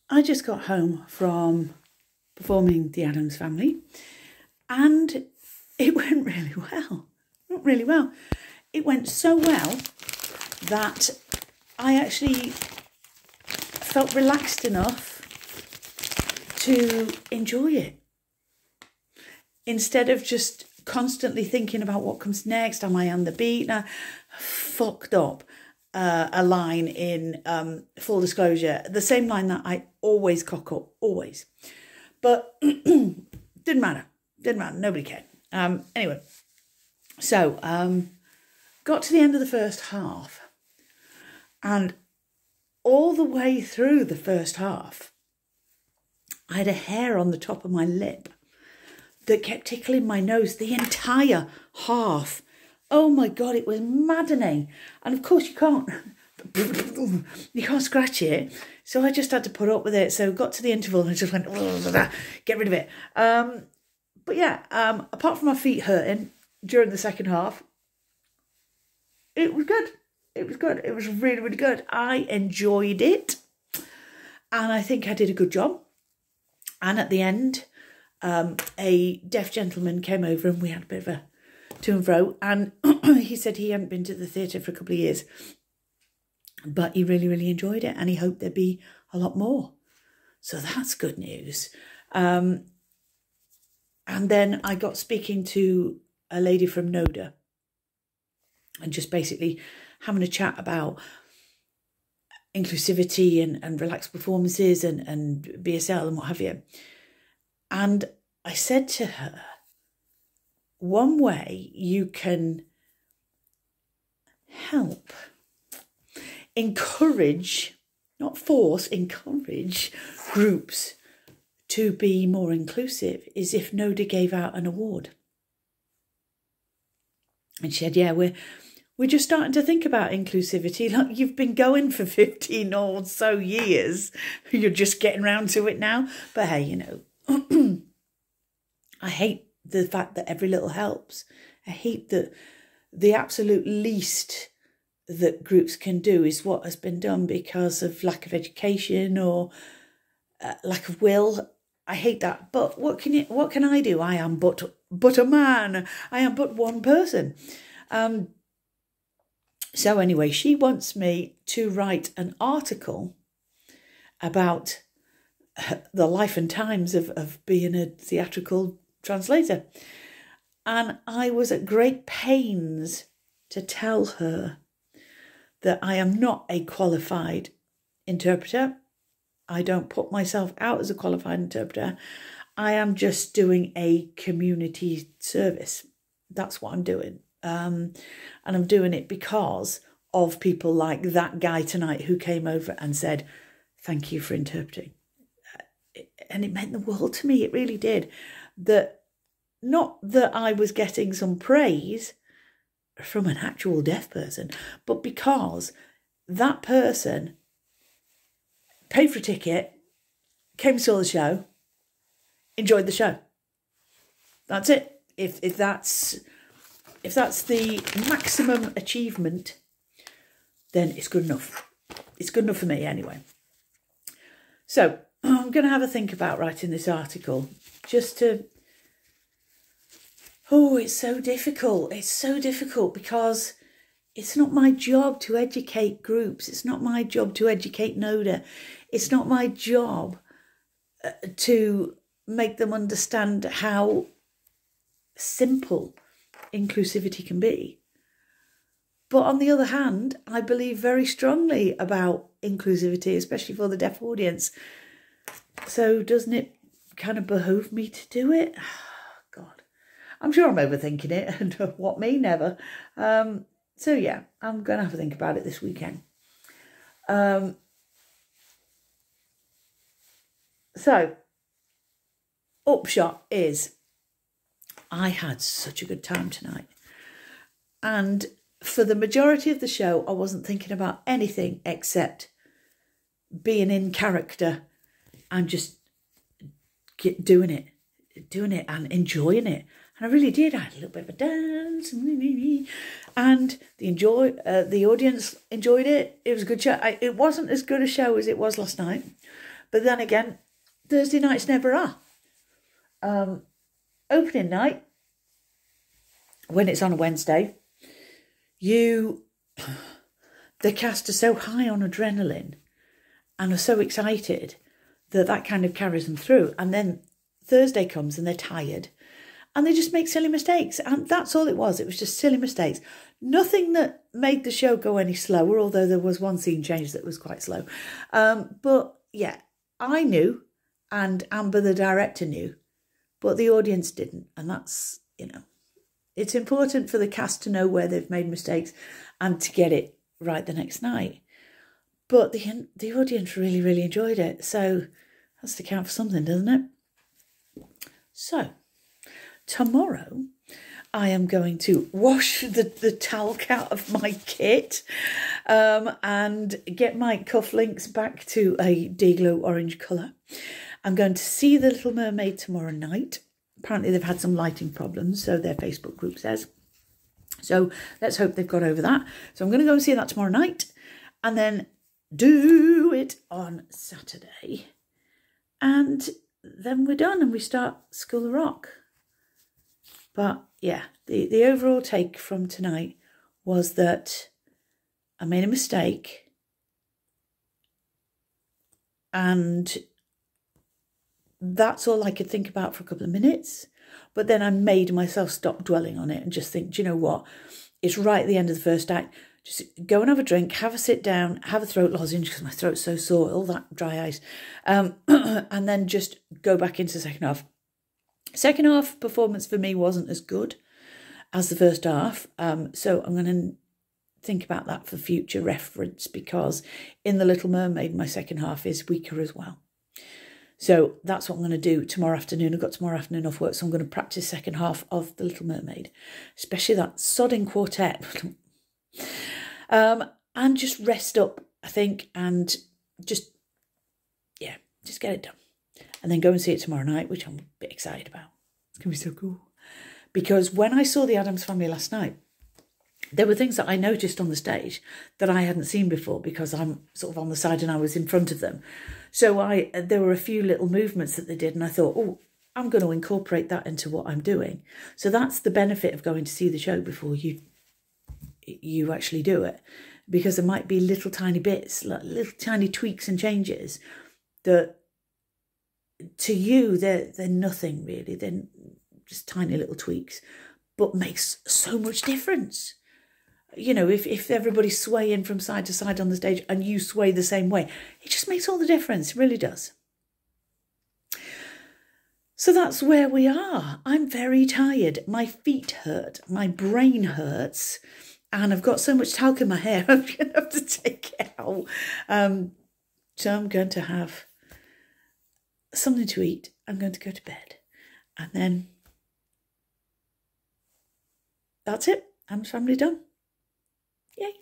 I just got home from performing the Addams Family, and it went really well. Not really well. It went so well that I actually felt relaxed enough to enjoy it. Instead of just constantly thinking about what comes next, am I on the beat? Now, fucked up a line in full disclosure, the same line that I always cock up, always. But didn't matter, nobody cared. Anyway, so got to the end of the first half, and all the way through the first half, I had a hair on the top of my lip that kept tickling my nose the entire half. Oh my God, it was maddening. And of course you can't scratch it. So I just had to put up with it. So got to the interval and I just went, get rid of it. But yeah, apart from my feet hurting during the second half, it was good. It was good. It was really, really good. I enjoyed it. And I think I did a good job. And at the end, a deaf gentleman came over and we had a bit of a to and fro. And he said he hadn't been to the theatre for a couple of years. But he really, really enjoyed it. And he hoped there'd be a lot more. So that's good news. And then I got speaking to a lady from NODA. And just basically having a chat about inclusivity and relaxed performances and BSL and what have you. And I said to her, one way you can help, encourage, not force, encourage groups to be more inclusive is if NODA gave out an award. And she said, yeah, we're just starting to think about inclusivity. Like, you've been going for 15 or so years. You're just getting round to it now. But hey, you know, I hate the fact that every little helps. I hate that the absolute least that groups can do is what has been done because of lack of education or lack of will. I hate that. But what can I do? I am but a man. I am but one person. So anyway, she wants me to write an article about the life and times of being a theatrical translator. And I was at great pains to tell her that I am not a qualified interpreter. I don't put myself out as a qualified interpreter. I am just doing a community service. That's what I'm doing. And I'm doing it because of people like that guy tonight who came over and said, thank you for interpreting. And it meant the world to me. It really did. That not that I was getting some praise from an actual deaf person, but because that person paid for a ticket, came and saw the show, enjoyed the show. That's it. If that's the maximum achievement, then it's good enough. It's good enough for me anyway. So I'm going to have a think about writing this article just to... Oh, it's so difficult. It's so difficult because it's not my job to educate groups. It's not my job to educate NODA. It's not my job to make them understand how simple inclusivity can be. But on the other hand, I believe very strongly about inclusivity, especially for the deaf audience. So doesn't it kind of behoove me to do it? God, I'm sure I'm overthinking it. And what me, never. So yeah, I'm going to have to think about it this weekend. So, upshot is, I had such a good time tonight. And for the majority of the show, I wasn't thinking about anything except being in character and just doing it and enjoying it. And I really did. I had a little bit of a dance. And the audience enjoyed it. It was a good show. It wasn't as good a show as it was last night. But then again, Thursday nights never are. Opening night, when it's on a Wednesday, the cast are so high on adrenaline and are so excited that kind of carries them through. And then Thursday comes and they're tired and they just make silly mistakes. And that's all it was. It was just silly mistakes. Nothing that made the show go any slower, although there was one scene change that was quite slow. But yeah, I knew, and Amber, the director, knew, but the audience didn't. And that's, it's important for the cast to know where they've made mistakes and to get it right the next night. But the audience really, really enjoyed it. So that's to count for something, doesn't it? So tomorrow I am going to wash the talc out of my kit and get my cufflinks back to a Day-Glo orange colour. I'm going to see The Little Mermaid tomorrow night. Apparently they've had some lighting problems, so their Facebook group says. So let's hope they've got over that. So I'm going to go and see that tomorrow night and then do it on Saturday. And then we're done and we start School of Rock. But yeah, the overall take from tonight was that I made a mistake and that's all I could think about for a couple of minutes. But then I made myself stop dwelling on it and just think, do you know what? It's right at the end of the first act. Just go and have a drink, have a sit down, have a throat lozenge because my throat's so sore, all that dry ice. And then just go back into the second half. Second half performance for me wasn't as good as the first half. So I'm going to think about that for future reference because in The Little Mermaid, my second half is weaker as well. So that's what I'm going to do tomorrow afternoon. I've got tomorrow afternoon off work, so I'm going to practice second half of The Little Mermaid, especially that sodding quartet. And just rest up, I think, and just get it done. And then go and see it tomorrow night, which I'm a bit excited about. It's going to be so cool. Because when I saw the Addams Family last night, there were things that I noticed on the stage that I hadn't seen before because I'm sort of on the side and I was in front of them. So there were a few little movements that they did and I thought, oh, I'm going to incorporate that into what I'm doing. So that's the benefit of going to see the show before you actually do it. Because there might be little tiny bits, like little tiny tweaks and changes that to you, they're nothing really. They're just tiny little tweaks, but makes so much difference. If everybody's swaying from side to side on the stage and you sway the same way, it just makes all the difference. It really does. So that's where we are. I'm very tired. My feet hurt. My brain hurts. And I've got so much talc in my hair, I'm going to have to take it out. So I'm going to have something to eat. I'm going to go to bed. And then that's it. Addams Family done. Yay.